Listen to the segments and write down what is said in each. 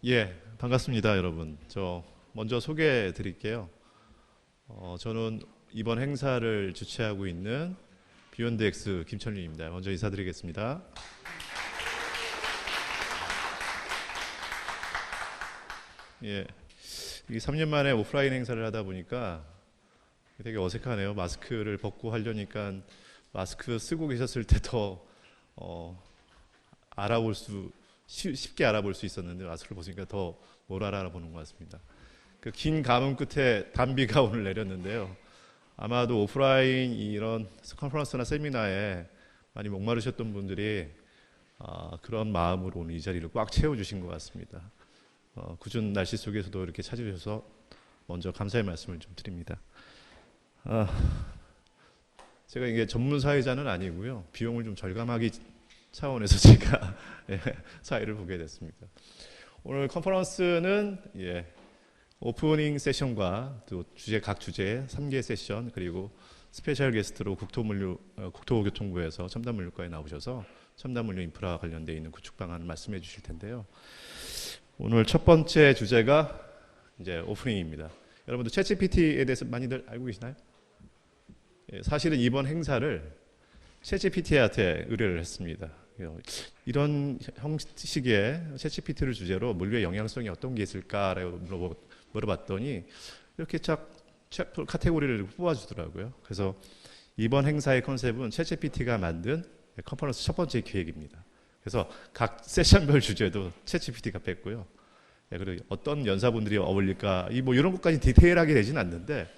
예, 반갑습니다, 여러분. 저 먼저 소개해 드릴게요. 저는 이번 행사를 주최하고 있는 비욘드엑스 김철윤입니다. 먼저 인사드리겠습니다. 예, 이게 3년 만에 오프라인 행사를 하다 보니까 되게 어색하네요. 마스크를 벗고 하려니까 마스크 쓰고 계셨을 때 더 알아볼 수 쉽게 알아볼 수 있었는데 마스크를 벗으니까 더 뭘 알아보는 것 같습니다. 그 긴 가뭄 끝에 단비가 오늘 내렸는데요. 아마도 오프라인 이런 컨퍼런스나 세미나에 많이 목마르셨던 분들이 그런 마음으로 오늘 이 자리를 꽉 채워주신 것 같습니다. 궂은 날씨 속에서도 이렇게 찾아주셔서 먼저 감사의 말씀을 좀 드립니다. 아, 제가 이게 전문 사회자는 아니고요. 비용을 좀 절감하기 차원에서 제가 사회를 보게 됐습니다. 오늘 컨퍼런스는 오프닝 세션과 또 각 주제 3개 세션 그리고 스페셜 게스트로 국토교통부에서 첨단물류과에 나오셔서 첨단물류 인프라 관련되어 있는 구축 방안을 말씀해 주실 텐데요. 오늘 첫 번째 주제가 이제 오프닝입니다. 여러분들 챗GPT에 대해서 많이들 알고 계시나요? 사실은 이번 행사를 챗GPT한테 의뢰를 했습니다. 이런 형식의 챗GPT를 주제로 물류의 영향성이 어떤 게 있을까라고 물어봤더니 이렇게 쫙 카테고리를 뽑아주더라고요. 그래서 이번 행사의 컨셉은 챗GPT가 만든 컨퍼런스 첫 번째 기획입니다. 그래서 각 세션별 주제도 챗GPT가 뺐고요. 그리고 어떤 연사분들이 어울릴까, 뭐 이런 것까지 디테일하게 되진 않는데,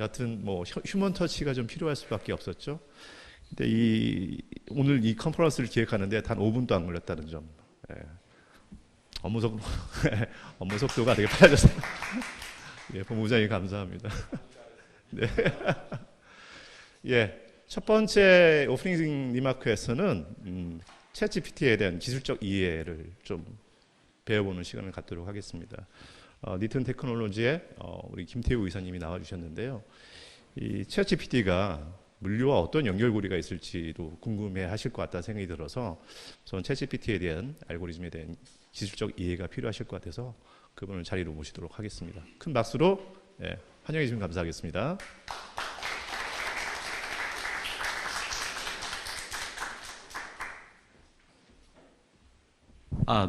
여하튼 뭐 휴먼 터치가 좀 필요할 수밖에 없었죠. 근데 오늘 이 컨퍼런스를 기획하는데 단 5분도 안 걸렸다는 점. 업무 속도가 되게 빨라졌어요. 본부장님 감사합니다. 네. 첫 번째 오프닝 리마크에서는 챗GPT에 대한 기술적 이해를 좀 배워보는 시간을 갖도록 하겠습니다. 니튼 테크놀로지의 우리 김태우 이사님이 나와주셨는데요. 이 챗GPT가 물류와 어떤 연결고리가 있을지도 궁금해하실 것 같다는 생각이 들어서 저는 챗GPT에 대한 알고리즘에 대한 기술적 이해가 필요하실 것 같아서 그분을 자리로 모시도록 하겠습니다. 큰 박수로 환영해 주시면 감사하겠습니다.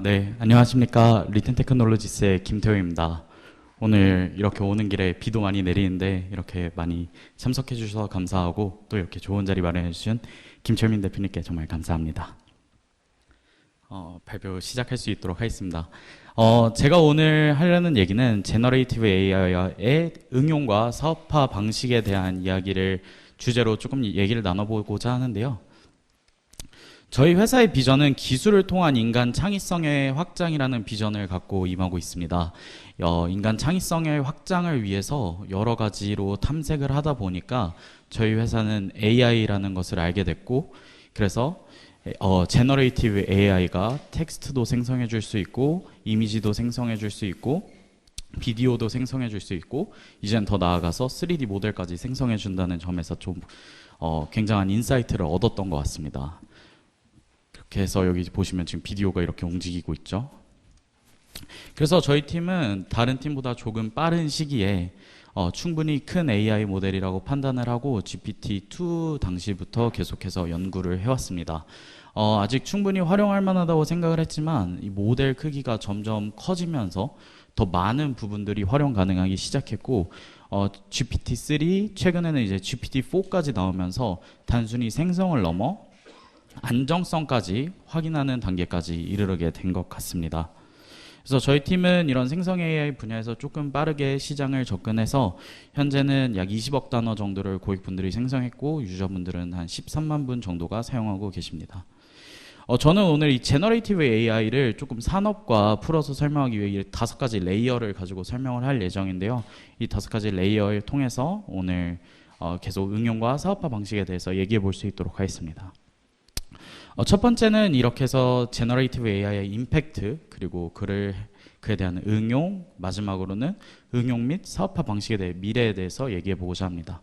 네. 안녕하십니까. 리튼 테크놀로지스의 김태우입니다. 오늘 이렇게 오는 길에 비도 많이 내리는데 이렇게 많이 참석해 주셔서 감사하고 또 이렇게 좋은 자리 마련해 주신 김철민 대표님께 정말 감사합니다. 발표 시작할 수 있도록 하겠습니다. 제가 오늘 하려는 얘기는 제너레이티브 AI의 응용과 사업화 방식에 대한 이야기를 주제로 조금 얘기를 나눠보고자 하는데요. 저희 회사의 비전은 기술을 통한 인간 창의성의 확장이라는 비전을 갖고 임하고 있습니다. 인간 창의성의 확장을 위해서 여러 가지로 탐색을 하다 보니까 저희 회사는 AI라는 것을 알게 됐고, 그래서 제너레이티브 AI가 텍스트도 생성해 줄 수 있고 이미지도 생성해 줄 수 있고 비디오도 생성해 줄 수 있고 이젠 더 나아가서 3D 모델까지 생성해 준다는 점에서 좀 굉장한 인사이트를 얻었던 것 같습니다. 이렇게 해서 여기 보시면 지금 비디오가 이렇게 움직이고 있죠. 그래서 저희 팀은 다른 팀보다 조금 빠른 시기에 충분히 큰 AI 모델이라고 판단을 하고 GPT-2 당시부터 계속해서 연구를 해왔습니다. 아직 충분히 활용할 만하다고 생각을 했지만 이 모델 크기가 점점 커지면서 더 많은 부분들이 활용 가능하기 시작했고 GPT-3 최근에는 이제 GPT-4까지 나오면서 단순히 생성을 넘어 안정성까지 확인하는 단계까지 이르게 된 것 같습니다. 그래서 저희 팀은 이런 생성 AI 분야에서 조금 빠르게 시장을 접근해서 현재는 약 20억 단어 정도를 고객분들이 생성했고 유저분들은 한 13만 분 정도가 사용하고 계십니다. 저는 오늘 이 제너레이티브 AI를 조금 산업과 풀어서 설명하기 위해 이 5가지 레이어를 가지고 설명을 할 예정인데요. 이 5가지 레이어를 통해서 오늘 계속 응용과 사업화 방식에 대해서 얘기해 볼 수 있도록 하겠습니다. 첫 번째는 이렇게 해서 제너레이티브 AI의 임팩트 그리고 그에 대한 응용, 마지막으로는 응용 및 사업화 방식에 대해 미래에 대해서 얘기해 보고자 합니다.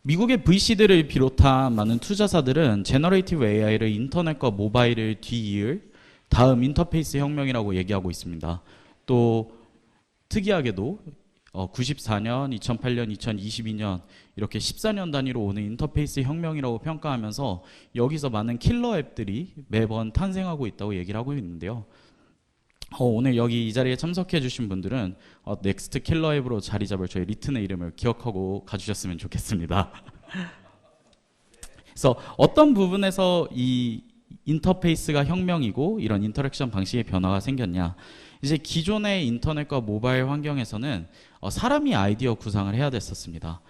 미국의 VC들을 비롯한 많은 투자사들은 제너레이티브 AI를 인터넷과 모바일을 뒤이을 다음 인터페이스 혁명이라고 얘기하고 있습니다. 또 특이하게도 94년, 2008년, 2022년 이렇게 14년 단위로 오는 인터페이스 혁명이라고 평가하면서 여기서 많은 킬러 앱들이 매번 탄생하고 있다고 얘기를 하고 있는데요. 오늘 여기 이 자리에 참석해 주신 분들은 넥스트 킬러 앱으로 자리 잡을 저희 리튼의 이름을 기억하고 가주셨으면 좋겠습니다. 그래서 어떤 부분에서 이 인터페이스가 혁명이고 이런 인터랙션 방식의 변화가 생겼냐. 이제 기존의 인터넷과 모바일 환경에서는 사람이 아이디어 구상을 해야 됐었습니다.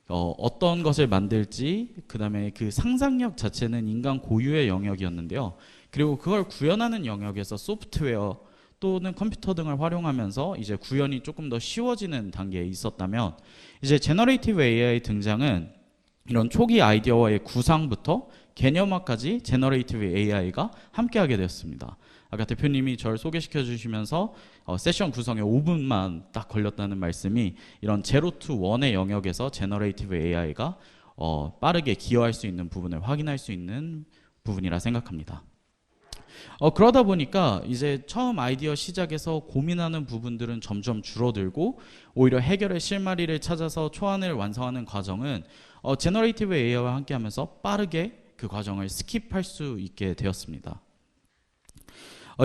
어떤 것을 만들지, 그 다음에 그 상상력 자체는 인간 고유의 영역이었는데요. 그리고 그걸 구현하는 영역에서 소프트웨어 또는 컴퓨터 등을 활용하면서 이제 구현이 조금 더 쉬워지는 단계에 있었다면, 이제 제너레이티브 AI 등장은 이런 초기 아이디어와의 구상부터 개념화까지 제너레이티브 AI가 함께하게 되었습니다. 아까 대표님이 저를 소개시켜 주시면서 세션 구성에 5분만 딱 걸렸다는 말씀이 이런 제로 투 원의 영역에서 제너레이티브 AI가 빠르게 기여할 수 있는 부분을 확인할 수 있는 부분이라 생각합니다. 그러다 보니까 이제 처음 아이디어 시작에서 고민하는 부분들은 점점 줄어들고 오히려 해결의 실마리를 찾아서 초안을 완성하는 과정은 제너레이티브 AI와 함께하면서 빠르게 그 과정을 스킵할 수 있게 되었습니다.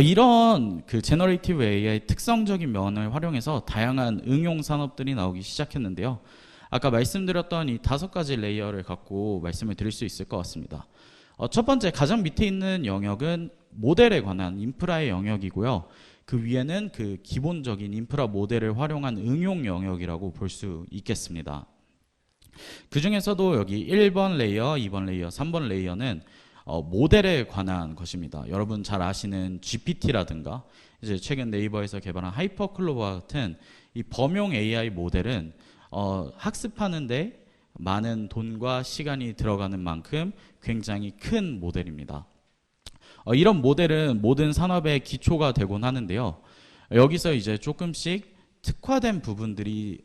이런 그 제너레이티브 AI 특성적인 면을 활용해서 다양한 응용 산업들이 나오기 시작했는데요. 아까 말씀드렸던 이 5가지 레이어를 갖고 말씀을 드릴 수 있을 것 같습니다. 첫 번째, 가장 밑에 있는 영역은 모델에 관한 인프라의 영역이고요. 그 위에는 그 기본적인 인프라 모델을 활용한 응용 영역이라고 볼 수 있겠습니다. 그 중에서도 여기 1번 레이어, 2번 레이어, 3번 레이어는 모델에 관한 것입니다. 여러분 잘 아시는 GPT라든가 이제 최근 네이버에서 개발한 하이퍼클로버와 같은 이 범용 AI 모델은 학습하는데 많은 돈과 시간이 들어가는 만큼 굉장히 큰 모델입니다. 이런 모델은 모든 산업의 기초가 되곤 하는데요. 여기서 이제 조금씩 특화된 부분들이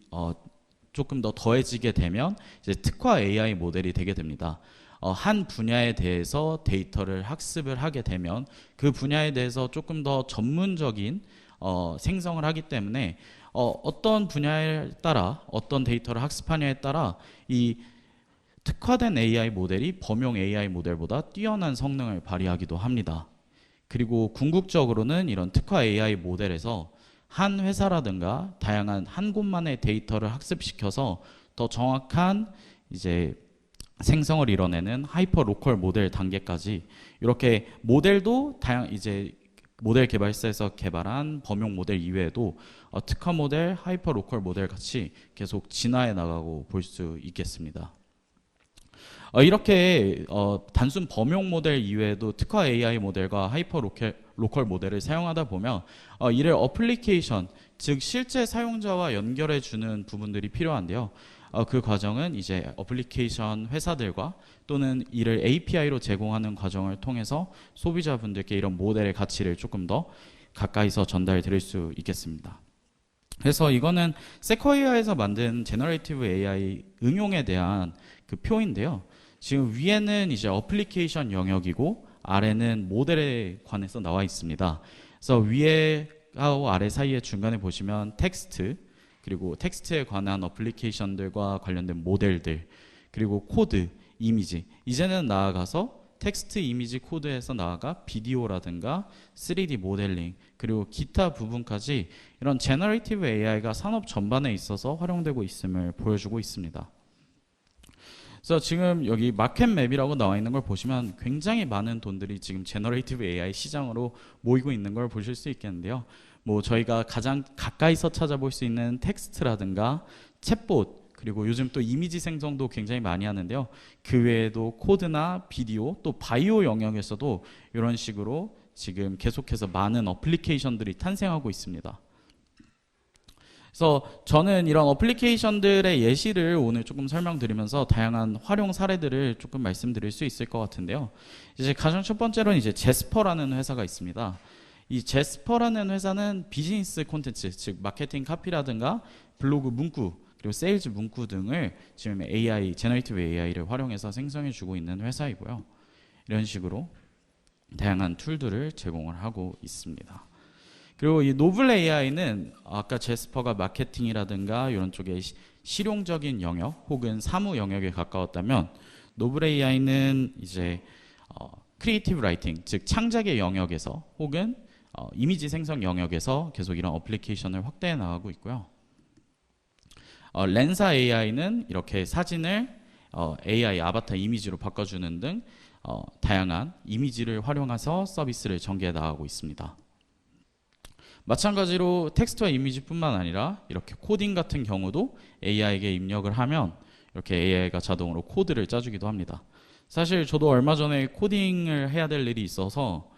조금 더 더해지게 되면 이제 특화 AI 모델이 되게 됩니다. 한 분야에 대해서 데이터를 학습을 하게 되면 그 분야에 대해서 조금 더 전문적인 생성을 하기 때문에 어떤 분야에 따라 어떤 데이터를 학습하냐에 따라 이 특화된 AI 모델이 범용 AI 모델보다 뛰어난 성능을 발휘하기도 합니다. 그리고 궁극적으로는 이런 특화 AI 모델에서 한 회사라든가 다양한 한 곳만의 데이터를 학습시켜서 더 정확한 이제 생성을 이뤄내는 하이퍼 로컬 모델 단계까지 이렇게 모델도 이제 모델 개발사에서 개발한 범용 모델 이외에도 특화 모델, 하이퍼 로컬 모델 같이 계속 진화해 나가고 볼 수 있겠습니다. 이렇게 단순 범용 모델 이외에도 특화 AI 모델과 하이퍼 로컬 모델을 사용하다 보면 이를 어플리케이션, 즉 실제 사용자와 연결해 주는 부분들이 필요한데요. 그 과정은 이제 어플리케이션 회사들과 또는 이를 API로 제공하는 과정을 통해서 소비자분들께 이런 모델의 가치를 조금 더 가까이서 전달 드릴 수 있겠습니다. 그래서 이거는 세쿼이아에서 만든 제너레이티브 AI 응용에 대한 그 표인데요. 지금 위에는 이제 어플리케이션 영역이고 아래는 모델에 관해서 나와 있습니다. 그래서 위에하고 아래 사이에 중간에 보시면 텍스트, 그리고 텍스트에 관한 어플리케이션들과 관련된 모델들, 그리고 코드, 이미지. 이제는 나아가서 텍스트, 이미지, 코드에서 나아가 비디오라든가 3D 모델링, 그리고 기타 부분까지 이런 제너레이티브 AI가 산업 전반에 있어서 활용되고 있음을 보여주고 있습니다. 그래서 지금 여기 마켓맵이라고 나와 있는 걸 보시면 굉장히 많은 돈들이 지금 제너레이티브 AI 시장으로 모이고 있는 걸 보실 수 있겠는데요. 뭐 저희가 가장 가까이서 찾아볼 수 있는 텍스트라든가 챗봇, 그리고 요즘 또 이미지 생성도 굉장히 많이 하는데요. 그 외에도 코드나 비디오, 또 바이오 영역에서도 이런 식으로 지금 계속해서 많은 어플리케이션들이 탄생하고 있습니다. 그래서 저는 이런 어플리케이션들의 예시를 오늘 조금 설명드리면서 다양한 활용 사례들을 조금 말씀드릴 수 있을 것 같은데요. 이제 가장 첫 번째로는 이제 제스퍼라는 회사가 있습니다. 이 제스퍼라는 회사는 비즈니스 콘텐츠, 즉 마케팅 카피라든가 블로그 문구, 그리고 세일즈 문구 등을 지금 AI, 제너레이티브 AI를 활용해서 생성해 주고 있는 회사이고요. 이런 식으로 다양한 툴들을 제공을 하고 있습니다. 그리고 이 노블 AI는 아까 제스퍼가 마케팅이라든가 이런 쪽에 실용적인 영역 혹은 사무 영역에 가까웠다면 노블 AI는 이제 크리에이티브 라이팅, 즉 창작의 영역에서 혹은 이미지 생성 영역에서 계속 이런 어플리케이션을 확대해 나가고 있고요. 렌사 AI는 이렇게 사진을 AI 아바타 이미지로 바꿔주는 등 다양한 이미지를 활용해서 서비스를 전개해 나가고 있습니다. 마찬가지로 텍스트와 이미지뿐만 아니라 이렇게 코딩 같은 경우도 AI에게 입력을 하면 이렇게 AI가 자동으로 코드를 짜주기도 합니다. 사실 저도 얼마 전에 코딩을 해야 될 일이 있어서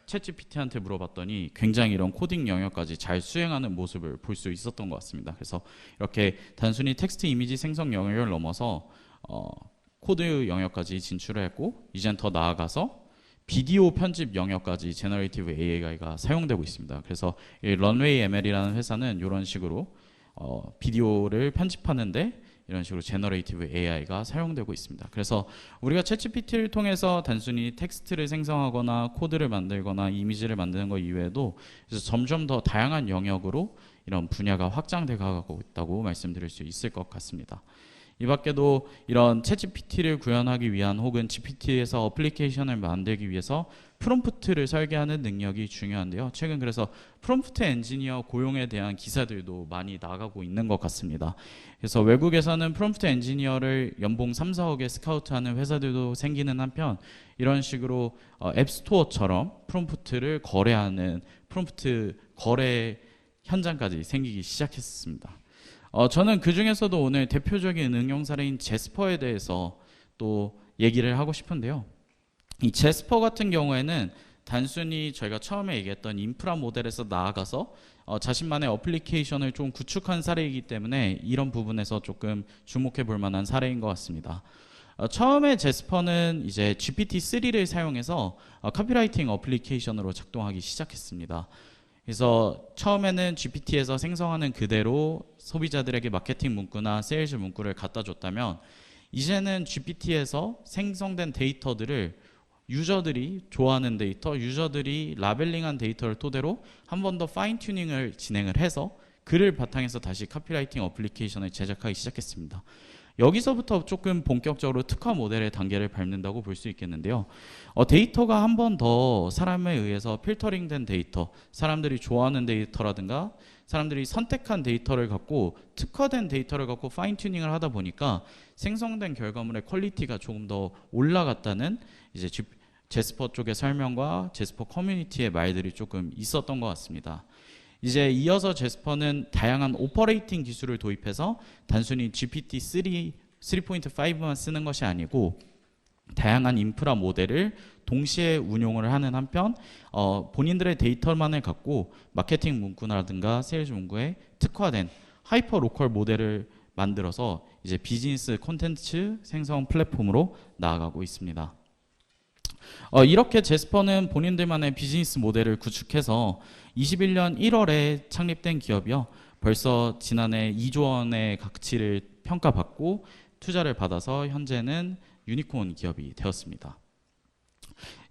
챗GPT한테 물어봤더니 굉장히 이런 코딩 영역까지 잘 수행하는 모습을 볼 수 있었던 것 같습니다. 그래서 이렇게 단순히 텍스트 이미지 생성 영역을 넘어서 코드 영역까지 진출을 했고 이젠 더 나아가서 비디오 편집 영역까지 제너레이티브 AI가 사용되고 있습니다. 그래서 이 런웨이 ML이라는 회사는 이런 식으로 비디오를 편집하는데 이런 식으로 제너레이티브 AI가 사용되고 있습니다. 그래서 우리가 챗GPT를 통해서 단순히 텍스트를 생성하거나 코드를 만들거나 이미지를 만드는 것 이외에도 그래서 점점 더 다양한 영역으로 이런 분야가 확장돼 가고 있다고 말씀드릴 수 있을 것 같습니다. 이 밖에도 이런 챗GPT를 구현하기 위한 혹은 GPT에서 어플리케이션을 만들기 위해서 프롬프트를 설계하는 능력이 중요한데요. 최근 그래서 프롬프트 엔지니어 고용에 대한 기사들도 많이 나가고 있는 것 같습니다. 그래서 외국에서는 프롬프트 엔지니어를 연봉 3, 4억에 스카우트하는 회사들도 생기는 한편 이런 식으로 앱스토어처럼 프롬프트를 거래하는 프롬프트 거래 현장까지 생기기 시작했습니다. 저는 그 중에서도 오늘 대표적인 응용 사례인 제스퍼에 대해서 또 얘기를 하고 싶은데요. 이 제스퍼 같은 경우에는 단순히 저희가 처음에 얘기했던 인프라 모델에서 나아가서 자신만의 어플리케이션을 좀 구축한 사례이기 때문에 이런 부분에서 조금 주목해 볼 만한 사례인 것 같습니다. 처음에 제스퍼는 이제 GPT-3를 사용해서 카피라이팅 어플리케이션으로 작동하기 시작했습니다. 그래서 처음에는 GPT에서 생성하는 그대로 소비자들에게 마케팅 문구나 세일즈 문구를 갖다 줬다면 이제는 GPT에서 생성된 데이터들을 유저들이 좋아하는 데이터, 유저들이 라벨링한 데이터를 토대로 한 번 더 파인 튜닝을 진행을 해서 그를 바탕에서 다시 카피라이팅 어플리케이션을 제작하기 시작했습니다. 여기서부터 조금 본격적으로 특화 모델의 단계를 밟는다고 볼 수 있겠는데요. 데이터가 한 번 더 사람에 의해서 필터링된 데이터, 사람들이 좋아하는 데이터라든가 사람들이 선택한 데이터를 갖고 특화된 데이터를 갖고 파인 튜닝을 하다 보니까 생성된 결과물의 퀄리티가 조금 더 올라갔다는 이제 제스퍼 쪽의 설명과 제스퍼 커뮤니티의 말들이 조금 있었던 것 같습니다. 이제 이어서 제스퍼는 다양한 오퍼레이팅 기술을 도입해서 단순히 GPT-3, 3.5만 쓰는 것이 아니고 다양한 인프라 모델을 동시에 운용을 하는 한편 본인들의 데이터만을 갖고 마케팅 문구라든가 세일즈 문구에 특화된 하이퍼 로컬 모델을 만들어서 이제 비즈니스 콘텐츠 생성 플랫폼으로 나아가고 있습니다. 이렇게 제스퍼는 본인들만의 비즈니스 모델을 구축해서 21년 1월에 창립된 기업이요. 벌써 지난해 2조 원의 가치를 평가받고 투자를 받아서 현재는 유니콘 기업이 되었습니다.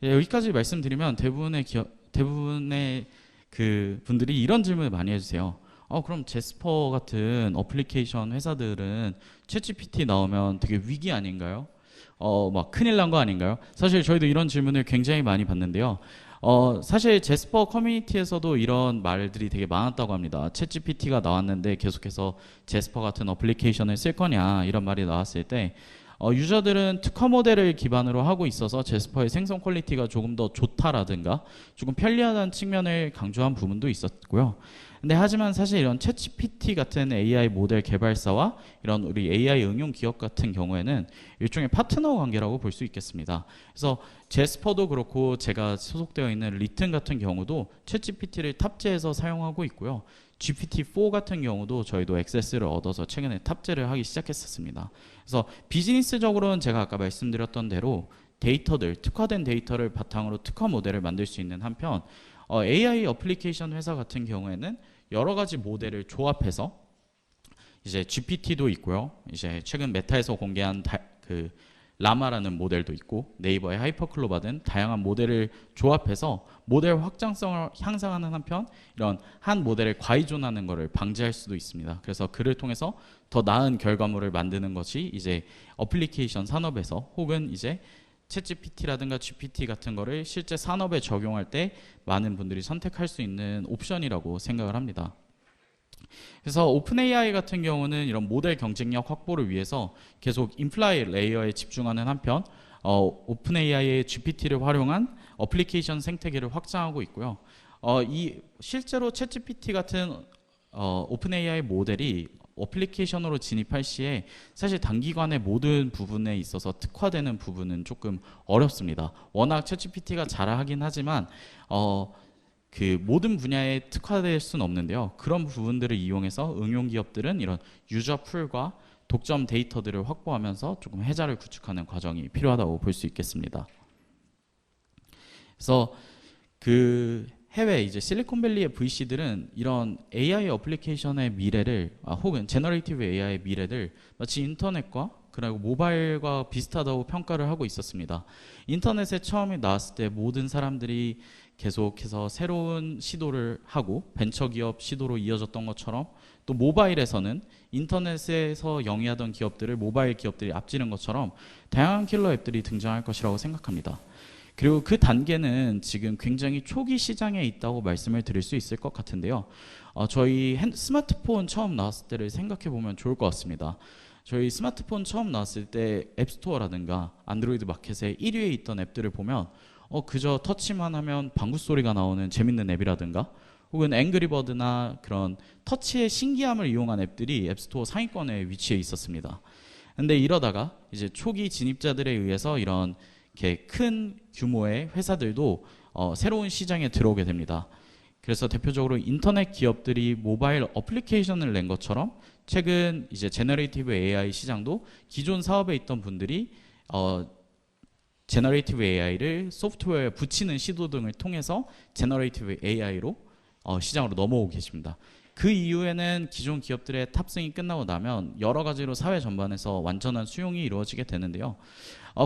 여기까지 말씀드리면 대부분의 그 분들이 이런 질문을 많이 해주세요. 그럼 제스퍼 같은 어플리케이션 회사들은 챗GPT 나오면 되게 위기 아닌가요? 막 큰일 난 거 아닌가요? 사실 저희도 이런 질문을 굉장히 많이 받는데요. 사실 제스퍼 커뮤니티에서도 이런 말들이 되게 많았다고 합니다. 챗GPT가 나왔는데 계속해서 제스퍼 같은 어플리케이션을 쓸 거냐 이런 말이 나왔을 때 유저들은 특화 모델을 기반으로 하고 있어서 제스퍼의 생성 퀄리티가 조금 더 좋다라든가 조금 편리하다는 측면을 강조한 부분도 있었고요. 근데 하지만 사실 이런 챗GPT 같은 AI 모델 개발사와 이런 우리 AI 응용 기업 같은 경우에는 일종의 파트너 관계라고 볼 수 있겠습니다. 그래서 제스퍼도 그렇고 제가 소속되어 있는 리튼 같은 경우도 챗GPT를 탑재해서 사용하고 있고요. GPT-4 같은 경우도 저희도 액세스를 얻어서 최근에 탑재를 하기 시작했었습니다. 그래서 비즈니스적으로는 제가 아까 말씀드렸던 대로 데이터들, 특화된 데이터를 바탕으로 특화 모델을 만들 수 있는 한편 AI 어플리케이션 회사 같은 경우에는 여러 가지 모델을 조합해서 이제 GPT도 있고요. 이제 최근 메타에서 공개한 그 라마라는 모델도 있고 네이버의 하이퍼클로바 등 다양한 모델을 조합해서 모델 확장성을 향상하는 한편 이런 한 모델에 과의존하는 것을 방지할 수도 있습니다. 그래서 그를 통해서 더 나은 결과물을 만드는 것이 이제 어플리케이션 산업에서 혹은 이제 챗GPT라든가 GPT 같은 거를 실제 산업에 적용할 때 많은 분들이 선택할 수 있는 옵션이라고 생각을 합니다. 그래서 오픈 AI 같은 경우는 이런 모델 경쟁력 확보를 위해서 계속 인플라이 레이어에 집중하는 한편 오픈 AI의 GPT를 활용한 어플리케이션 생태계를 확장하고 있고요. 이 실제로 챗GPT 같은 오픈 AI 모델이 어플리케이션으로 진입할 시에 사실 단기간에 모든 부분에 있어서 특화되는 부분은 조금 어렵습니다. 워낙 챗GPT가 잘하긴 하지만 그 모든 분야에 특화될 수는 없는데요. 그런 부분들을 이용해서 응용 기업들은 이런 유저 풀과 독점 데이터들을 확보하면서 조금 해자를 구축하는 과정이 필요하다고 볼 수 있겠습니다. 그래서 그 해외 이제 실리콘밸리의 VC들은 이런 AI 어플리케이션의 미래를 혹은 제너레이티브 AI의 미래를 마치 인터넷과 그리고 모바일과 비슷하다고 평가를 하고 있었습니다. 인터넷에 처음에 나왔을 때 모든 사람들이 계속해서 새로운 시도를 하고 벤처기업 시도로 이어졌던 것처럼 또 모바일에서는 인터넷에서 영위하던 기업들을 모바일 기업들이 앞지른 것처럼 다양한 킬러 앱들이 등장할 것이라고 생각합니다. 그리고 그 단계는 지금 굉장히 초기 시장에 있다고 말씀을 드릴 수 있을 것 같은데요. 저희 스마트폰 처음 나왔을 때를 생각해 보면 좋을 것 같습니다. 저희 스마트폰 처음 나왔을 때 앱스토어라든가 안드로이드 마켓에 1위에 있던 앱들을 보면 그저 터치만 하면 방구 소리가 나오는 재밌는 앱이라든가 혹은 앵그리버드나 그런 터치의 신기함을 이용한 앱들이 앱스토어 상위권에 위치해 있었습니다. 근데 이러다가 이제 초기 진입자들에 의해서 이런 이렇게 큰 규모의 회사들도 새로운 시장에 들어오게 됩니다. 그래서 대표적으로 인터넷 기업들이 모바일 어플리케이션을 낸 것처럼 최근 이제 제너레이티브 AI 시장도 기존 사업에 있던 분들이 제너레이티브 AI를 소프트웨어에 붙이는 시도 등을 통해서 제너레이티브 AI로 시장으로 넘어오고 계십니다. 그 이후에는 기존 기업들의 탑승이 끝나고 나면 여러 가지로 사회 전반에서 완전한 수용이 이루어지게 되는데요.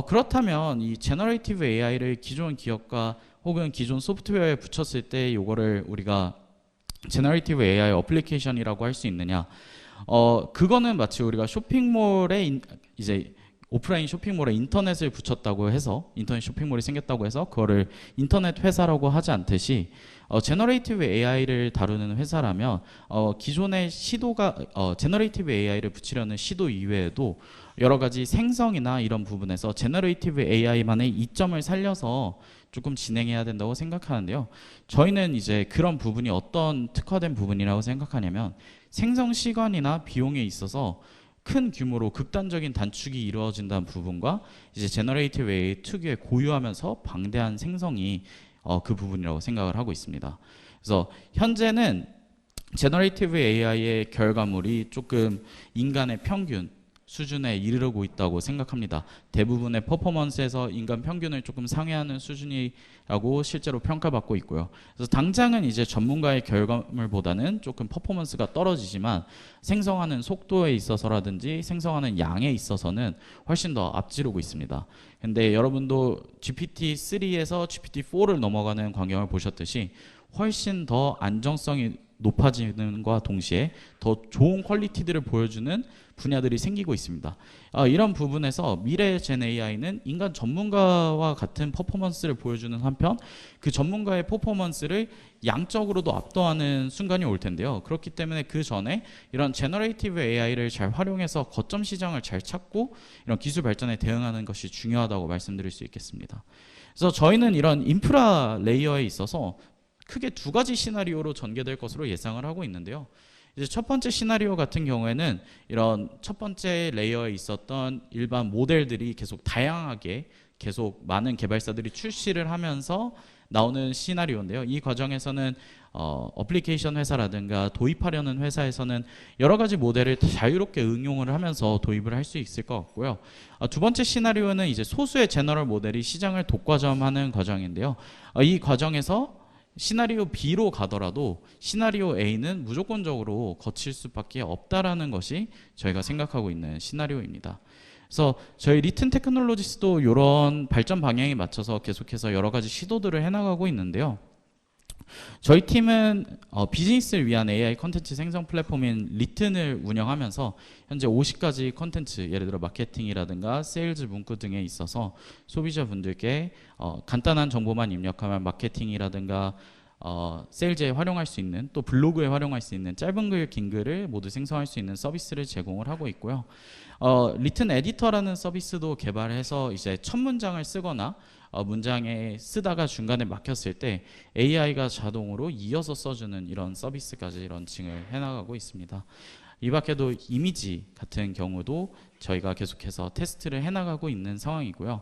그렇다면 이 제너레이티브 AI를 기존 기업과 혹은 기존 소프트웨어에 붙였을 때 이거를 우리가 제너레이티브 AI 어플리케이션이라고 할 수 있느냐? 그거는 마치 우리가 쇼핑몰에 이제 오프라인 쇼핑몰에 인터넷을 붙였다고 해서 인터넷 쇼핑몰이 생겼다고 해서 그거를 인터넷 회사라고 하지 않듯이 제너레이티브 AI를 다루는 회사라면 기존의 시도가 제너레이티브 AI를 붙이려는 시도 이외에도 여러 가지 생성이나 이런 부분에서 제너레이티브 AI만의 이점을 살려서 조금 진행해야 된다고 생각하는데요. 저희는 이제 그런 부분이 어떤 특화된 부분이라고 생각하냐면 생성 시간이나 비용에 있어서 큰 규모로 극단적인 단축이 이루어진다는 부분과 이제 제너레이티브 AI 특유의 고유하면서 방대한 생성이 그 부분이라고 생각을 하고 있습니다. 그래서 현재는 제너레이티브 AI의 결과물이 조금 인간의 평균 수준에 이르고 있다고 생각합니다. 대부분의 퍼포먼스에서 인간 평균을 조금 상회하는 수준이라고 실제로 평가받고 있고요. 그래서 당장은 이제 전문가의 결과물보다는 조금 퍼포먼스가 떨어지지만 생성하는 속도에 있어서라든지 생성하는 양에 있어서는 훨씬 더 앞지르고 있습니다. 근데 여러분도 GPT-3에서 GPT-4를 넘어가는 광경을 보셨듯이 훨씬 더 안정성이 높아지는 것과 동시에 더 좋은 퀄리티들을 보여주는 분야들이 생기고 있습니다. 이런 부분에서 미래의 젠 AI는 인간 전문가와 같은 퍼포먼스를 보여주는 한편 그 전문가의 퍼포먼스를 양적으로도 압도하는 순간이 올 텐데요. 그렇기 때문에 그 전에 이런 제너레이티브 AI를 잘 활용해서 거점 시장을 잘 찾고 이런 기술 발전에 대응하는 것이 중요하다고 말씀드릴 수 있겠습니다. 그래서 저희는 이런 인프라 레이어에 있어서 크게 두 가지 시나리오로 전개될 것으로 예상을 하고 있는데요. 이제 첫 번째 시나리오 같은 경우에는 이런 첫 번째 레이어에 있었던 일반 모델들이 계속 다양하게 계속 많은 개발사들이 출시를 하면서 나오는 시나리오인데요. 이 과정에서는 어플리케이션 회사라든가 도입하려는 회사에서는 여러 가지 모델을 자유롭게 응용을 하면서 도입을 할 수 있을 것 같고요. 두 번째 시나리오는 이제 소수의 제너럴 모델이 시장을 독과점하는 과정인데요. 이 과정에서 시나리오 B로 가더라도 시나리오 A는 무조건적으로 거칠 수밖에 없다라는 것이 저희가 생각하고 있는 시나리오입니다. 그래서 저희 리튼 테크놀로지스도 이런 발전 방향에 맞춰서 계속해서 여러 가지 시도들을 해나가고 있는데요. 저희 팀은 비즈니스를 위한 AI 컨텐츠 생성 플랫폼인 리튼을 운영하면서 현재 50가지 컨텐츠, 예를 들어 마케팅이라든가 세일즈 문구 등에 있어서 소비자분들께 간단한 정보만 입력하면 마케팅이라든가 세일즈에 활용할 수 있는, 또 블로그에 활용할 수 있는 짧은 글, 긴 글을 모두 생성할 수 있는 서비스를 제공을 하고 있고요. 리튼 에디터라는 서비스도 개발해서 이제 첫 문장을 쓰거나 문장에 쓰다가 중간에 막혔을 때 AI가 자동으로 이어서 써주는 이런 서비스까지 런칭을 해나가고 있습니다. 이 밖에도 이미지 같은 경우도 저희가 계속해서 테스트를 해나가고 있는 상황이고요.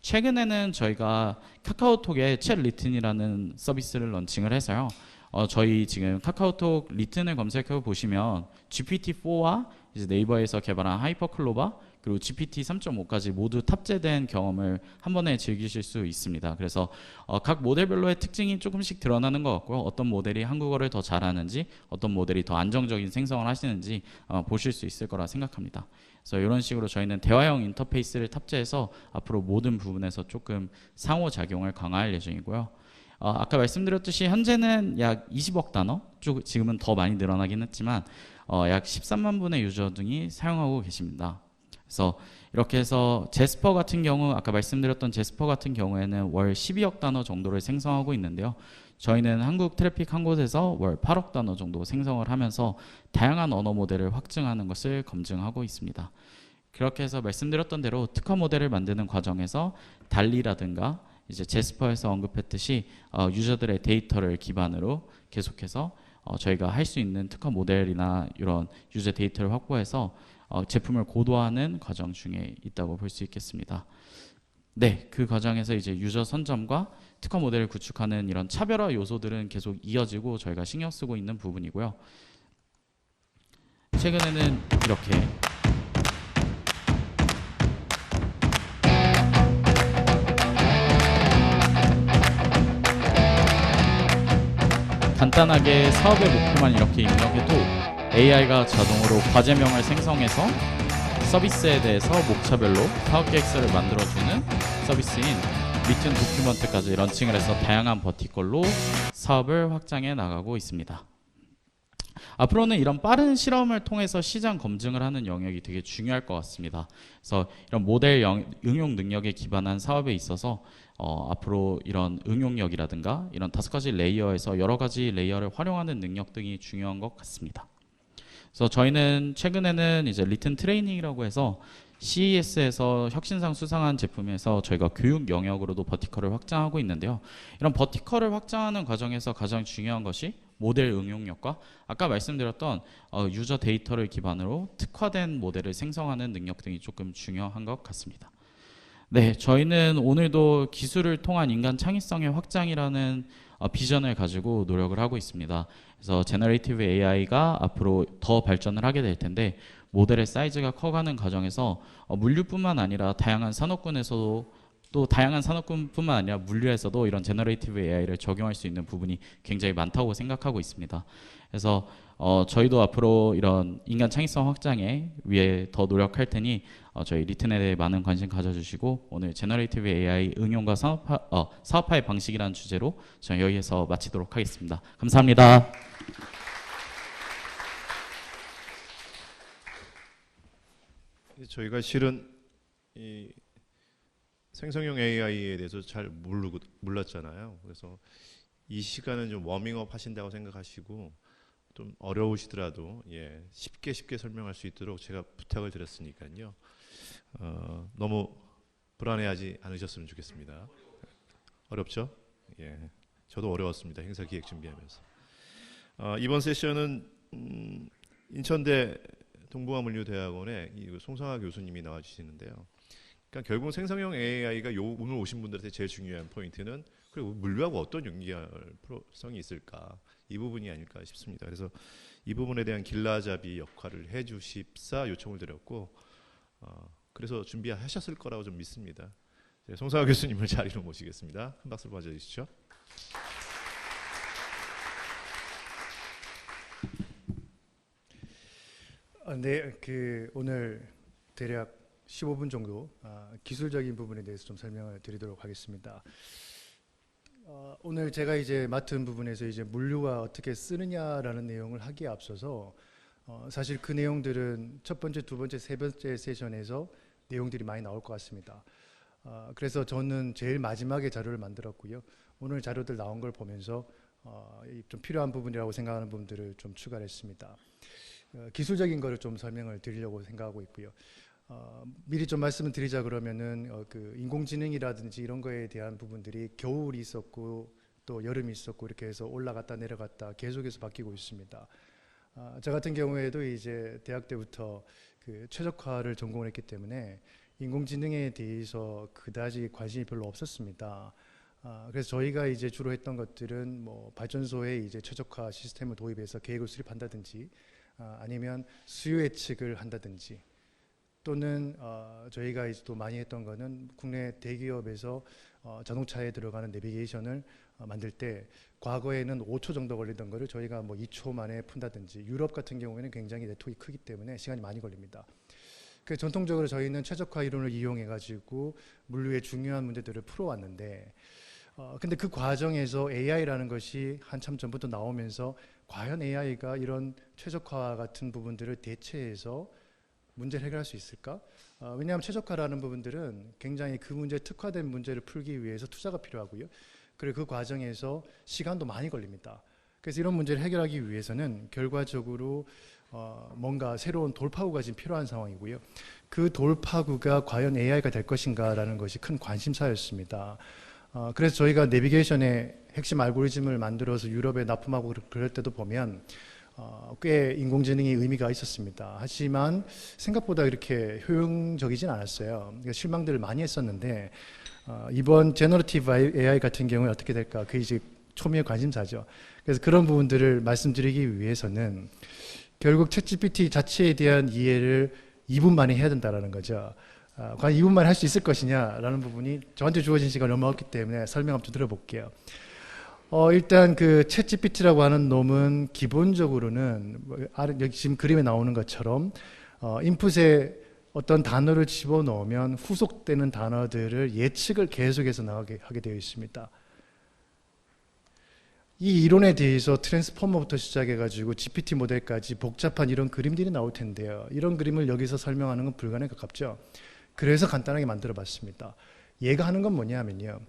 최근에는 저희가 카카오톡에 챗 리튼이라는 서비스를 런칭을 해서요. 저희 지금 카카오톡 리튼을 검색해 보시면 GPT-4와 이제 네이버에서 개발한 하이퍼클로바 그리고 GPT 3.5까지 모두 탑재된 경험을 한 번에 즐기실 수 있습니다. 그래서 각 모델별로의 특징이 조금씩 드러나는 것 같고요. 어떤 모델이 한국어를 더 잘하는지, 어떤 모델이 더 안정적인 생성을 하시는지 보실 수 있을 거라 생각합니다. 그래서 이런 식으로 저희는 대화형 인터페이스를 탑재해서 앞으로 모든 부분에서 조금 상호작용을 강화할 예정이고요. 아까 말씀드렸듯이 현재는 약 20억 단어, 지금은 더 많이 늘어나긴 했지만 약 13만 분의 유저 등이 사용하고 계십니다. 그래서 이렇게 해서 제스퍼 같은 경우, 아까 말씀드렸던 제스퍼 같은 경우에는 월 12억 단어 정도를 생성하고 있는데요. 저희는 한국 트래픽 한 곳에서 월 8억 단어 정도 생성을 하면서 다양한 언어 모델을 확증하는 것을 검증하고 있습니다. 그렇게 해서 말씀드렸던 대로 특화 모델을 만드는 과정에서 달리라든가 이제 제스퍼에서 언급했듯이 유저들의 데이터를 기반으로 계속해서 저희가 할 수 있는 특화 모델이나 이런 유저 데이터를 확보해서 제품을 고도화하는 과정 중에 있다고 볼 수 있겠습니다. 네, 그 과정에서 이제 유저 선점과 특화 모델을 구축하는 이런 차별화 요소들은 계속 이어지고 저희가 신경 쓰고 있는 부분이고요. 최근에는 이렇게 간단하게 사업의 목표만 이렇게 입력해도 AI가 자동으로 과제명을 생성해서 서비스에 대해서 목차별로 사업계획서를 만들어주는 서비스인 리튼 도큐먼트까지 런칭을 해서 다양한 버티컬로 사업을 확장해 나가고 있습니다. 앞으로는 이런 빠른 실험을 통해서 시장 검증을 하는 영역이 되게 중요할 것 같습니다. 그래서 이런 모델 응용 능력에 기반한 사업에 있어서 앞으로 이런 응용력이라든가 이런 5가지 레이어에서 여러 가지 레이어를 활용하는 능력 등이 중요한 것 같습니다. 그래서 저희는 최근에는 이제 리튼 트레이닝이라고 해서 CES에서 혁신상 수상한 제품에서 저희가 교육 영역으로도 버티컬을 확장하고 있는데요. 이런 버티컬을 확장하는 과정에서 가장 중요한 것이 모델 응용력과 아까 말씀드렸던 유저 데이터를 기반으로 특화된 모델을 생성하는 능력 등이 조금 중요한 것 같습니다. 네, 저희는 오늘도 기술을 통한 인간 창의성의 확장이라는 비전을 가지고 노력을 하고 있습니다. 그래서 제너레이티브 AI가 앞으로 더 발전을 하게 될 텐데 모델의 사이즈가 커가는 과정에서 물류뿐만 아니라 다양한 산업군에서도 또 다양한 산업군뿐만 아니라 물류에서도 이런 제너레이티브 AI를 적용할 수 있는 부분이 굉장히 많다고 생각하고 있습니다. 그래서 저희도 앞으로 이런 인간 창의성 확장에 위해 더 노력할 테니 저희 리튼에 대해 많은 관심 가져주시고 오늘 제너레이티브 AI 응용과 사업화의 방식이라는 주제로 저는 여기에서 마치도록 하겠습니다. 감사합니다. 저희가 실은 이 생성형 AI에 대해서 잘 몰랐잖아요. 그래서 이 시간은 좀 워밍업 하신다고 생각하시고 좀 어려우시더라도 쉽게 설명할 수 있도록 제가 부탁을 드렸으니까요. 너무 불안해하지 않으셨으면 좋겠습니다. 어렵죠? 저도 어려웠습니다. 행사 기획 준비하면서. 이번 세션은 인천대 동부화물류대학원의 송상하 교수님이 나와주시는데요. 그러니까 결국 생성형 AI가 오늘 오신 분들한테 제일 중요한 포인트는 그리고 물류하고 어떤 연결성이 있을까 이 부분이 아닐까 싶습니다. 그래서 이 부분에 대한 길라잡이 역할을 해주십사 요청을 드렸고 그래서 준비하셨을 거라고 좀 믿습니다. 송상하 교수님을 자리로 모시겠습니다. 큰 박수 맞아주시죠. 네, 오늘 대략 15분 정도 기술적인 부분에 대해서 좀 설명을 드리도록 하겠습니다. 오늘 제가 이제 맡은 부분에서 이제 물류가 어떻게 쓰느냐라는 내용을 하기에 앞서서 사실 그 내용들은 첫 번째, 두 번째, 세 번째 세션에서 내용들이 많이 나올 것 같습니다. 그래서 저는 제일 마지막에 자료를 만들었고요. 오늘 자료들 나온 걸 보면서 좀 필요한 부분이라고 생각하는 부분들을 좀 추가를 했습니다. 기술적인 거를 좀 설명을 드리려고 생각하고 있고요. 미리 좀 말씀을 드리자 그러면은 그 인공지능이라든지 이런 거에 대한 부분들이 겨울이 있었고 또 여름이 있었고 이렇게 해서 올라갔다 내려갔다 계속해서 바뀌고 있습니다. 저 같은 경우에도 이제 대학 때부터 그 최적화를 전공을 했기 때문에 인공지능에 대해서 그다지 관심이 별로 없었습니다. 그래서 저희가 이제 주로 했던 것들은 뭐 발전소에 이제 최적화 시스템을 도입해서 계획을 수립한다든지 아니면 수요 예측을 한다든지 또는 저희가 이제 또 많이 했던 거는 국내 대기업에서 자동차에 들어가는 내비게이션을 만들 때 과거에는 5초 정도 걸리던 거를 저희가 뭐 2초 만에 푼다든지 유럽 같은 경우에는 굉장히 네트워크가 크기 때문에 시간이 많이 걸립니다. 그래서 전통적으로 저희는 최적화 이론을 이용해 가지고 물류의 중요한 문제들을 풀어왔는데 근데 그 과정에서 AI라는 것이 한참 전부터 나오면서 과연 AI가 이런 최적화 같은 부분들을 대체해서 문제를 해결할 수 있을까? 왜냐하면 최적화라는 부분들은 굉장히 그 문제에 특화된 문제를 풀기 위해서 투자가 필요하고요. 그리고 그 과정에서 시간도 많이 걸립니다. 그래서 이런 문제를 해결하기 위해서는 결과적으로 뭔가 새로운 돌파구가 지금 필요한 상황이고요. 그 돌파구가 과연 AI가 될 것인가라는 것이 큰 관심사였습니다. 그래서 저희가 내비게이션의 핵심 알고리즘을 만들어서 유럽에 납품하고 그럴 때도 보면 꽤 인공지능이 의미가 있었습니다. 하지만 생각보다 이렇게 효용적이진 않았어요. 그러니까 실망들을 많이 했었는데 이번 제너러티브 AI 같은 경우에 어떻게 될까? 그게 이제 초미의 관심사죠. 그래서 그런 부분들을 말씀드리기 위해서는 결국 챗GPT 자체에 대한 이해를 2분 만에 해야 된다는 거죠. 과연 2분 만에 할 수 있을 것이냐라는 부분이 저한테 주어진 시간이 너무 없기 때문에 설명 한번 좀 들어볼게요. 일단 그 챗GPT라고 하는 놈은 기본적으로는 여기 지금 그림에 나오는 것처럼 인풋에 어떤 단어를 집어넣으면 후속되는 단어들을 예측을 계속해서 나가게 하게 되어 있습니다. 이 이론에 대해서 트랜스포머부터 시작해가지고 GPT 모델까지 복잡한 이런 그림들이 나올 텐데요. 이런 그림을 여기서 설명하는 건 불가능에 가깝죠. 그래서 간단하게 만들어 봤습니다. 얘가 하는 건 뭐냐면요.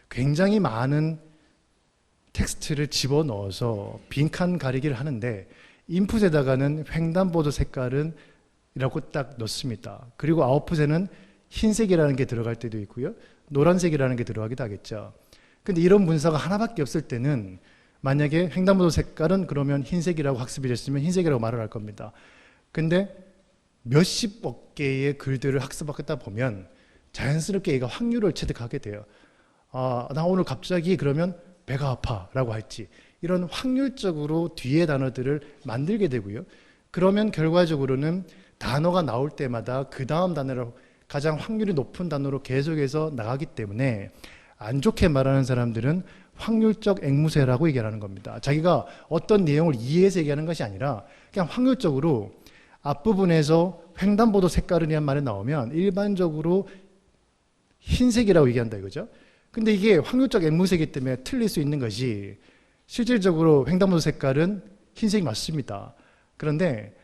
굉장히 많은 텍스트를 집어넣어서 빈칸 가리기를 하는데 인풋에다가는 횡단보도 색깔은 이라고 딱 넣습니다. 그리고 아웃풋에는 흰색이라는 게 들어갈 때도 있고요. 노란색이라는 게 들어가기도 하겠죠. 근데 이런 문서가 하나밖에 없을 때는 만약에 횡단보도 색깔은 그러면 흰색이라고 학습이 됐으면 흰색이라고 말을 할 겁니다. 근데 몇십억 개의 글들을 학습하다 보면 자연스럽게 얘가 확률을 체득하게 돼요. 나 오늘 갑자기 그러면 배가 아파 라고 할지 이런 확률적으로 뒤에 단어들을 만들게 되고요. 그러면 결과적으로는 단어가 나올 때마다 그 다음 단어를 가장 확률이 높은 단어로 계속해서 나가기 때문에 안 좋게 말하는 사람들은 확률적 앵무새라고 얘기하는 겁니다. 자기가 어떤 내용을 이해해서 얘기하는 것이 아니라 그냥 확률적으로 앞부분에서 횡단보도 색깔이란 말이 나오면 일반적으로 흰색이라고 얘기한다 이거죠. 근데 이게 확률적 앵무새이기 때문에 틀릴 수 있는 것이 실질적으로 횡단보도 색깔은 흰색이 맞습니다. 그런데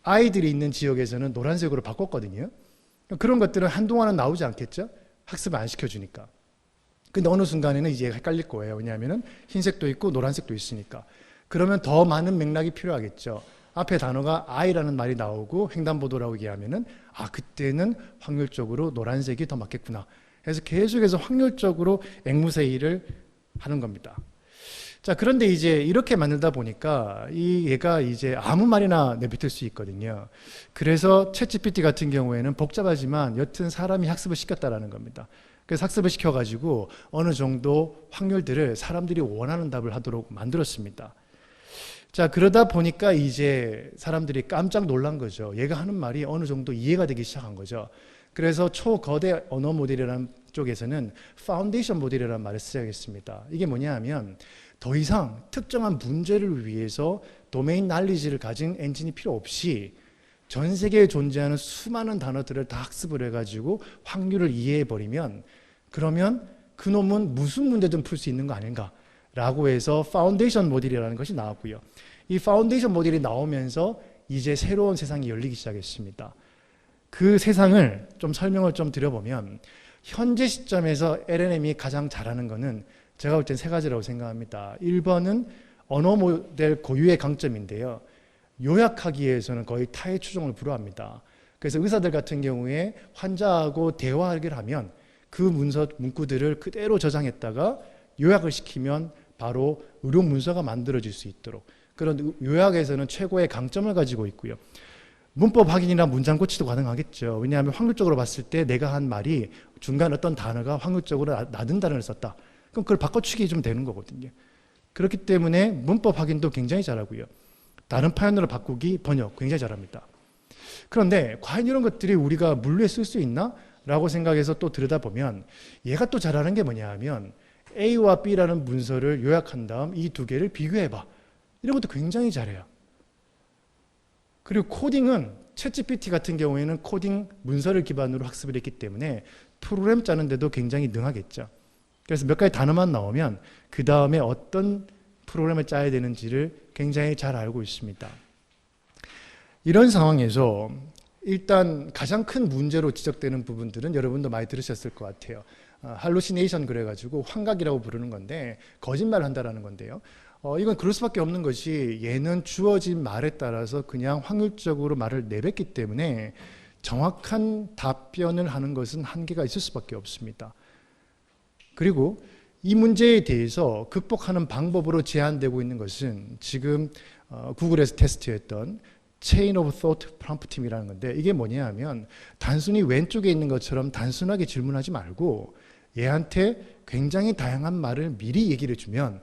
아이들이 있는 지역에서는 노란색으로 바꿨거든요. 그런 것들은 한동안은 나오지 않겠죠? 학습을 안 시켜주니까. 근데 어느 순간에는 이제 헷갈릴 거예요. 왜냐하면 흰색도 있고 노란색도 있으니까. 그러면 더 많은 맥락이 필요하겠죠. 앞에 단어가 I라는 말이 나오고 횡단보도라고 얘기하면은 그때는 확률적으로 노란색이 더 맞겠구나. 그래서 계속해서 확률적으로 앵무새 일을 하는 겁니다. 자, 그런데 이제 이렇게 만들다 보니까 얘가 이제 아무 말이나 내뱉을 수 있거든요. 그래서 챗GPT 같은 경우에는 복잡하지만 여튼 사람이 학습을 시켰다라는 겁니다. 그래서 학습을 시켜가지고 어느 정도 확률들을 사람들이 원하는 답을 하도록 만들었습니다. 자, 그러다 보니까 이제 사람들이 깜짝 놀란 거죠. 얘가 하는 말이 어느 정도 이해가 되기 시작한 거죠. 그래서 초거대 언어 모델이라는 쪽에서는 파운데이션 모델이라는 말을 쓰겠습니다. 이게 뭐냐 하면 더 이상 특정한 문제를 위해서 도메인 날리지를 가진 엔진이 필요 없이 전 세계에 존재하는 수많은 단어들을 다 학습을 해가지고 확률을 이해해버리면 그러면 그놈은 무슨 문제든 풀 수 있는 거 아닌가라고 해서 파운데이션 모델이라는 것이 나왔고요. 이 파운데이션 모델이 나오면서 이제 새로운 세상이 열리기 시작했습니다. 그 세상을 좀 설명을 좀 드려보면 현재 시점에서 LLM이 가장 잘하는 거는 제가 볼 땐 세 가지라고 생각합니다. 1번은 언어 모델 고유의 강점인데요. 요약하기 위해서는 거의 타의 추종을 불허합니다. 그래서 의사들 같은 경우에 환자하고 대화를 하면 그 문구들을 그대로 저장했다가 요약을 시키면 바로 의료 문서가 만들어질 수 있도록 그런 요약에서는 최고의 강점을 가지고 있고요. 문법 확인이나 문장 고치도 가능하겠죠. 왜냐하면 확률적으로 봤을 때 내가 한 말이 중간 어떤 단어가 확률적으로 낮은 단어를 썼다. 그럼 그걸 바꿔치기 좀 되는 거거든요. 그렇기 때문에 문법 확인도 굉장히 잘하고요. 다른 표현으로 바꾸기, 번역 굉장히 잘합니다. 그런데 과연 이런 것들이 우리가 물리에 쓸 수 있나? 라고 생각해서 또 들여다보면 얘가 또 잘하는 게 뭐냐 하면 A와 B라는 문서를 요약한 다음 이 두 개를 비교해봐. 이런 것도 굉장히 잘해요. 그리고 코딩은 챗GPT 같은 경우에는 코딩 문서를 기반으로 학습을 했기 때문에 프로그램 짜는 데도 굉장히 능하겠죠. 그래서 몇 가지 단어만 나오면 그 다음에 어떤 프로그램을 짜야 되는지를 굉장히 잘 알고 있습니다. 이런 상황에서 일단 가장 큰 문제로 지적되는 부분들은 여러분도 많이 들으셨을 것 같아요. 할루시네이션 그래가지고 환각이라고 부르는 건데 거짓말을 한다라는 건데요. 이건 그럴 수밖에 없는 것이 얘는 주어진 말에 따라서 그냥 확률적으로 말을 내뱉기 때문에 정확한 답변을 하는 것은 한계가 있을 수밖에 없습니다. 그리고 이 문제에 대해서 극복하는 방법으로 제안되고 있는 것은 지금 구글에서 테스트했던 Chain of Thought 프롬프팅이라는 건데 이게 뭐냐 하면 단순히 왼쪽에 있는 것처럼 단순하게 질문하지 말고 얘한테 굉장히 다양한 말을 미리 얘기를 해주면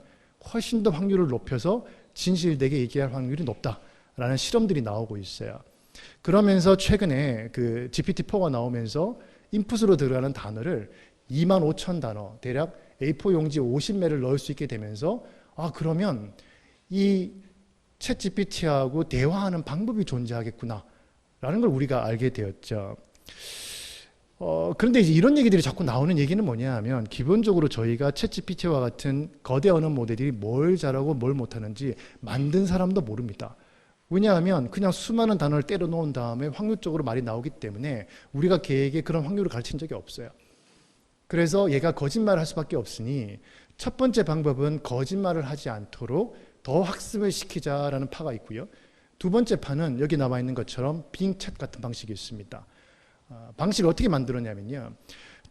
훨씬 더 확률을 높여서 진실되게 얘기할 확률이 높다라는 실험들이 나오고 있어요. 그러면서 최근에 그 GPT-4가 나오면서 인풋으로 들어가는 단어를 25,000단어 대략 A4 용지 50매를 넣을 수 있게 되면서 그러면 이 챗 GPT하고 대화하는 방법이 존재하겠구나 라는 걸 우리가 알게 되었죠. 그런데 이제 이런 얘기들이 자꾸 나오는 얘기는 뭐냐 하면 기본적으로 저희가 챗 GPT와 같은 거대 언어 모델이 뭘 잘하고 뭘 못하는지 만든 사람도 모릅니다. 왜냐하면 그냥 수많은 단어를 때려 놓은 다음에 확률적으로 말이 나오기 때문에 우리가 걔에게 그런 확률을 가르친 적이 없어요. 그래서 얘가 거짓말을 할 수밖에 없으니 첫 번째 방법은 거짓말을 하지 않도록 더 학습을 시키자라는 파가 있고요. 두 번째 파는 여기 나와 있는 것처럼 빙챗 같은 방식이 있습니다. 방식을 어떻게 만들었냐면요.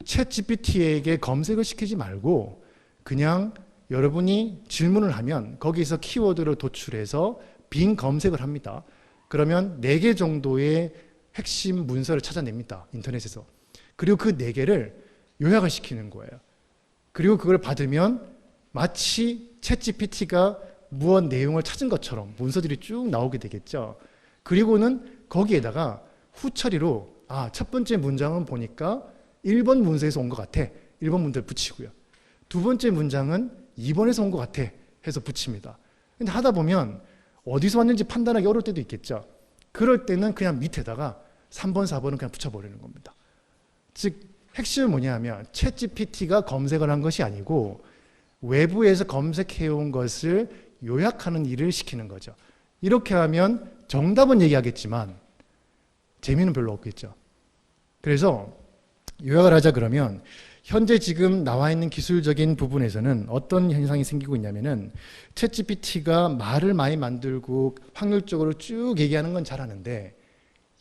챗 GPT에게 검색을 시키지 말고 그냥 여러분이 질문을 하면 거기서 키워드를 도출해서 빙 검색을 합니다. 그러면 4개 정도의 핵심 문서를 찾아냅니다. 인터넷에서. 그리고 그 4개를 요약을 시키는 거예요. 그리고 그걸 받으면 마치 챗 GPT가 무언 내용을 찾은 것처럼 문서들이 쭉 나오게 되겠죠. 그리고는 거기에다가 후처리로 첫 번째 문장은 보니까 1번 문서에서 온 것 같아. 1번 문제를 붙이고요. 두 번째 문장은 2번에서 온 것 같아. 해서 붙입니다. 근데 하다 보면 어디서 왔는지 판단하기 어려울 때도 있겠죠. 그럴 때는 그냥 밑에다가 3번, 4번은 그냥 붙여버리는 겁니다. 즉 핵심은 뭐냐면 챗 GPT가 검색을 한 것이 아니고 외부에서 검색해온 것을 요약하는 일을 시키는 거죠. 이렇게 하면 정답은 얘기하겠지만 재미는 별로 없겠죠. 그래서 요약을 하자 그러면 현재 지금 나와 있는 기술적인 부분에서는 어떤 현상이 생기고 있냐면은 챗 GPT가 말을 많이 만들고 확률적으로 쭉 얘기하는 건 잘하는데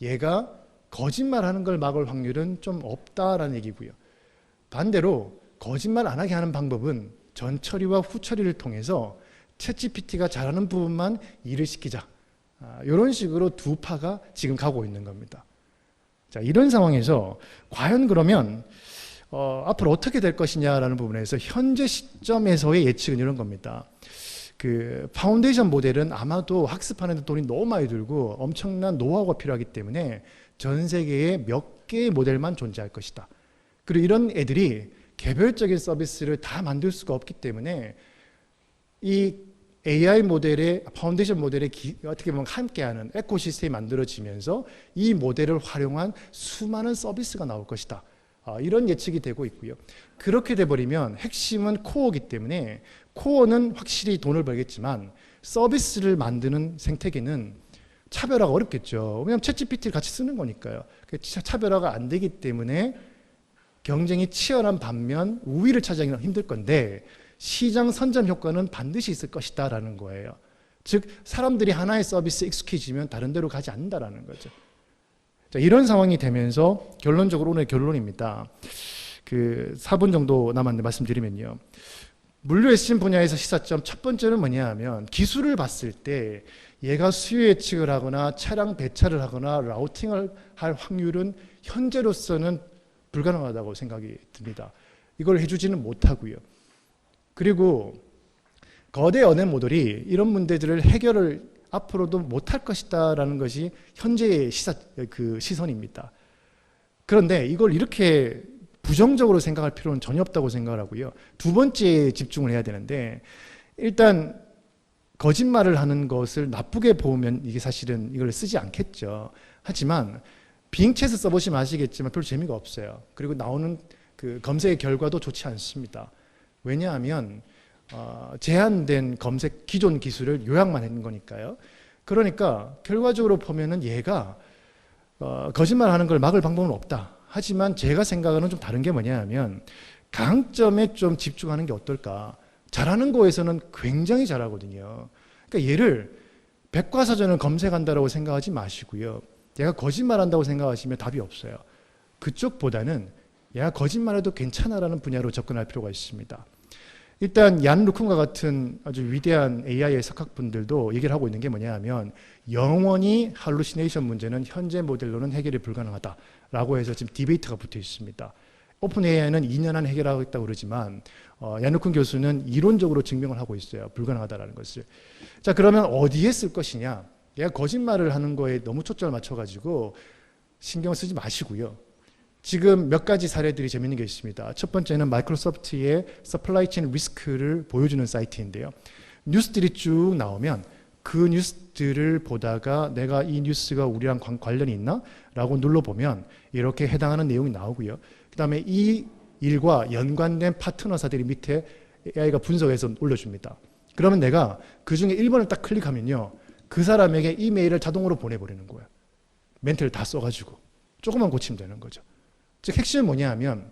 얘가 거짓말하는 걸 막을 확률은 좀 없다라는 얘기고요. 반대로 거짓말 안 하게 하는 방법은 전처리와 후처리를 통해서 챗 GPT가 잘하는 부분만 일을 시키자. 이런 식으로 두 파가 지금 가고 있는 겁니다. 자, 이런 상황에서 과연 그러면 앞으로 어떻게 될 것이냐라는 부분에서 현재 시점에서의 예측은 이런 겁니다. 그 파운데이션 모델은 아마도 학습하는 데 돈이 너무 많이 들고 엄청난 노하우가 필요하기 때문에 전 세계에 몇 개의 모델만 존재할 것이다. 그리고 이런 애들이 개별적인 서비스를 다 만들 수가 없기 때문에 이 AI 모델의 파운데이션 모델의 어떻게 보면 함께하는 에코시스템이 만들어지면서 이 모델을 활용한 수많은 서비스가 나올 것이다. 이런 예측이 되고 있고요. 그렇게 돼버리면 핵심은 코어이기 때문에 코어는 확실히 돈을 벌겠지만 서비스를 만드는 생태계는 차별화가 어렵겠죠. 왜냐하면 챗GPT를 같이 쓰는 거니까요. 차별화가 안 되기 때문에 경쟁이 치열한 반면 우위를 차지하기는 힘들 건데 시장 선점 효과는 반드시 있을 것이다라는 거예요. 즉 사람들이 하나의 서비스에 익숙해지면 다른 데로 가지 않는다라는 거죠. 자, 이런 상황이 되면서 결론적으로 오늘 결론입니다. 4분 정도 남았는데 말씀드리면요. 물류 SCM 분야에서 시사점 첫 번째는 뭐냐 하면 기술을 봤을 때 얘가 수요 예측을 하거나 차량 배차를 하거나 라우팅을 할 확률은 현재로서는 불가능하다고 생각이 듭니다. 이걸 해주지는 못하고요. 그리고 거대 언어 모델이 이런 문제들을 해결을 앞으로도 못할 것이다라는 것이 현재의 시선입니다. 그런데 이걸 이렇게 부정적으로 생각할 필요는 전혀 없다고 생각을 하고요. 두 번째에 집중을 해야 되는데 일단 거짓말을 하는 것을 나쁘게 보면 이게 사실은 이걸 쓰지 않겠죠. 하지만 빙챗을 써보시면 아시겠지만 별로 재미가 없어요. 그리고 나오는 그 검색의 결과도 좋지 않습니다. 왜냐하면 제한된 검색 기존 기술을 요약만 했는 거니까요. 그러니까 결과적으로 보면은 얘가 거짓말하는 걸 막을 방법은 없다. 하지만 제가 생각하는 좀 다른 게 뭐냐 하면 강점에 좀 집중하는 게 어떨까. 잘하는 거에서는 굉장히 잘하거든요. 그러니까 얘를 백과사전을 검색한다고 생각하지 마시고요. 얘가 거짓말한다고 생각하시면 답이 없어요. 그쪽보다는 얘가 거짓말해도 괜찮아라는 분야로 접근할 필요가 있습니다. 일단 얀 루쿤과 같은 아주 위대한 AI의 석학분들도 얘기를 하고 있는 게 뭐냐 하면 영원히 할루시네이션 문제는 현재 모델로는 해결이 불가능하다라고 해서 지금 디베이트가 붙어 있습니다. 오픈 AI는 2년 안에 해결하겠다고 그러지만 얀 루쿤 교수는 이론적으로 증명을 하고 있어요. 불가능하다라는 것을. 자, 그러면 어디에 쓸 것이냐? 얘가 거짓말을 하는 거에 너무 초점을 맞춰가지고 신경 쓰지 마시고요. 지금 몇 가지 사례들이 재밌는 게 있습니다. 첫 번째는 마이크로소프트의 서플라이 체인 리스크를 보여주는 사이트인데요. 뉴스들이 쭉 나오면 그 뉴스들을 보다가 내가 이 뉴스가 우리랑 관련이 있나? 라고 눌러보면 이렇게 해당하는 내용이 나오고요. 그 다음에 이 일과 연관된 파트너사들이 밑에 AI가 분석해서 올려줍니다. 그러면 내가 그 중에 1번을 딱 클릭하면요. 그 사람에게 이메일을 자동으로 보내버리는 거예요. 멘트를 다 써가지고. 조금만 고치면 되는 거죠. 즉 핵심은 뭐냐 하면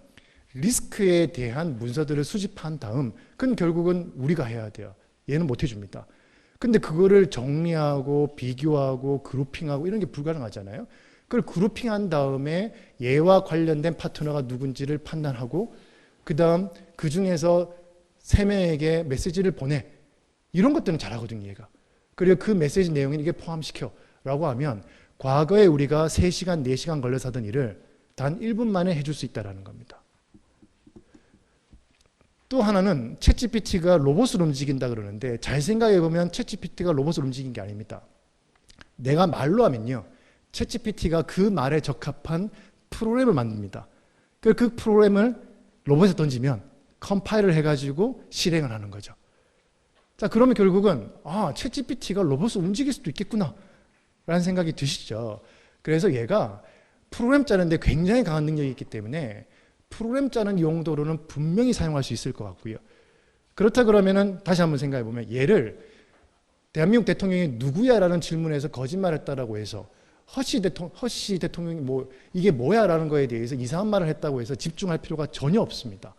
리스크에 대한 문서들을 수집한 다음 그건 결국은 우리가 해야 돼요. 얘는 못 해줍니다. 근데 그거를 정리하고 비교하고 그룹핑하고 이런 게 불가능하잖아요. 그걸 그룹핑한 다음에 얘와 관련된 파트너가 누군지를 판단하고 그 다음 그 중에서 3명에게 메시지를 보내. 이런 것들은 잘하거든요, 얘가. 그리고 그 메시지 내용에 이게 포함시켜 라고 하면 과거에 우리가 3시간, 4시간 걸려서 하던 일을 단 1분 만에 해줄 수 있다는 겁니다. 또 하나는 챗GPT가 로봇을 움직인다 그러는데 잘 생각해 보면 챗GPT가 로봇을 움직인 게 아닙니다. 내가 말로 하면요. 챗GPT가 그 말에 적합한 프로그램을 만듭니다. 그 프로그램을 로봇에 던지면 컴파일을 해가지고 실행을 하는 거죠. 자, 그러면 결국은 챗GPT가 로봇을 움직일 수도 있겠구나 라는 생각이 드시죠. 그래서 얘가 프로그램 짜는데 굉장히 강한 능력이 있기 때문에 프로그램 짜는 용도로는 분명히 사용할 수 있을 것 같고요. 그렇다 그러면은 다시 한번 생각해 보면 얘를 대한민국 대통령이 누구야라는 질문에서 거짓말했다라고 해서 허시 대통령이 이게 뭐야라는 거에 대해서 이상한 말을 했다고 해서 집중할 필요가 전혀 없습니다.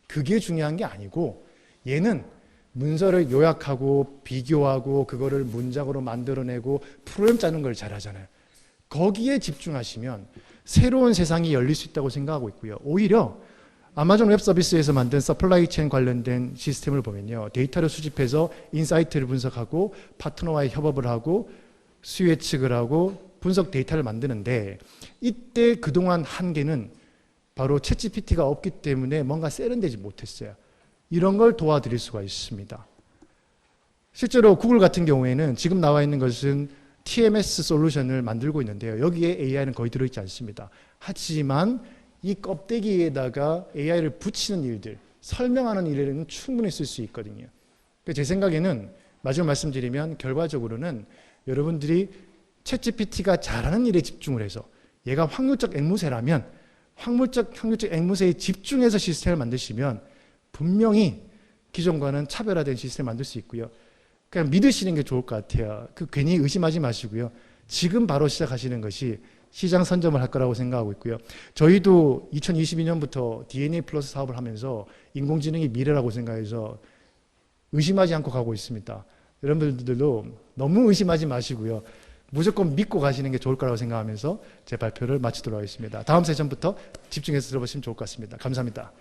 그게 중요한 게 아니고 얘는 문서를 요약하고 비교하고 그거를 문장으로 만들어내고 프로그램 짜는 걸 잘하잖아요. 거기에 집중하시면 새로운 세상이 열릴 수 있다고 생각하고 있고요. 오히려 아마존 웹 서비스에서 만든 서플라이 체인 관련된 시스템을 보면요. 데이터를 수집해서 인사이트를 분석하고 파트너와의 협업을 하고 수요 예측을 하고 분석 데이터를 만드는데 이때 그동안 한계는 바로 챗GPT가 없기 때문에 뭔가 세련되지 못했어요. 이런 걸 도와드릴 수가 있습니다. 실제로 구글 같은 경우에는 지금 나와 있는 것은 TMS 솔루션을 만들고 있는데요. 여기에 AI는 거의 들어있지 않습니다. 하지만 이 껍데기에다가 AI를 붙이는 일들, 설명하는 일에는 충분히 쓸 수 있거든요. 제 생각에는 마지막 말씀드리면 결과적으로는 여러분들이 챗GPT가 잘하는 일에 집중을 해서 얘가 확률적 앵무새라면 확률적 앵무새에 집중해서 시스템을 만드시면 분명히 기존과는 차별화된 시스템을 만들 수 있고요. 그냥 믿으시는 게 좋을 것 같아요. 괜히 의심하지 마시고요. 지금 바로 시작하시는 것이 시장 선점을 할 거라고 생각하고 있고요. 저희도 2022년부터 DNA 플러스 사업을 하면서 인공지능이 미래라고 생각해서 의심하지 않고 가고 있습니다. 여러분들도 너무 의심하지 마시고요. 무조건 믿고 가시는 게 좋을 거라고 생각하면서 제 발표를 마치도록 하겠습니다. 다음 세션부터 집중해서 들어보시면 좋을 것 같습니다. 감사합니다.